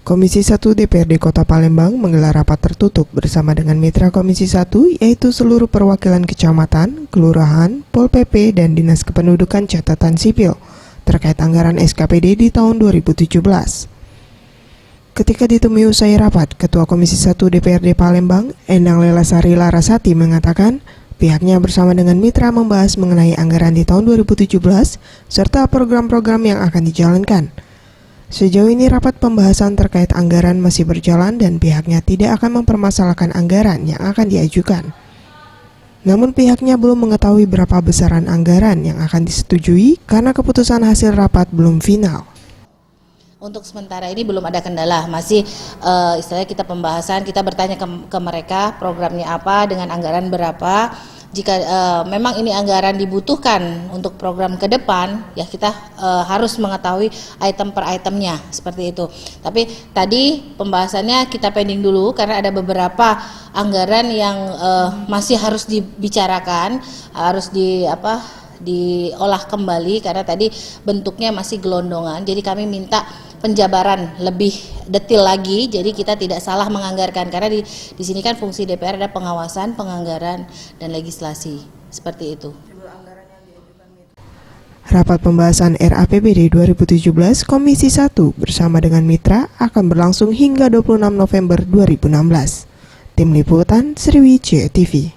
Komisi 1 DPRD Kota Palembang menggelar rapat tertutup bersama dengan mitra Komisi 1 yaitu seluruh perwakilan kecamatan, kelurahan, Pol PP, dan Dinas Kependudukan Catatan Sipil terkait anggaran SKPD di tahun 2017. Ketika ditemui usai rapat, Ketua Komisi 1 DPRD Palembang, Endang Lelasari Larasati mengatakan pihaknya bersama dengan mitra membahas mengenai anggaran di tahun 2017 serta program-program yang akan dijalankan. Sejauh ini rapat pembahasan terkait anggaran masih berjalan dan pihaknya tidak akan mempermasalahkan anggaran yang akan diajukan. Namun pihaknya belum mengetahui berapa besaran anggaran yang akan disetujui karena keputusan hasil rapat belum final. Untuk sementara ini belum ada kendala, masih istilahnya kita pembahasan, kita bertanya ke mereka programnya apa, dengan anggaran berapa. Jika memang ini anggaran dibutuhkan untuk program ke depan, ya kita harus mengetahui item per itemnya, seperti itu. Tapi tadi pembahasannya kita pending dulu karena ada beberapa anggaran yang masih harus dibicarakan, harus diolah kembali karena tadi bentuknya masih gelondongan. Jadi kami minta penjabaran lebih detail lagi, jadi kita tidak salah menganggarkan karena di sini kan fungsi DPR ada pengawasan, penganggaran, dan legislasi, seperti itu. Rapat pembahasan RAPBD 2017 Komisi 1 bersama dengan mitra akan berlangsung hingga 26 November 2016. Tim Liputan Sriwijaya TV.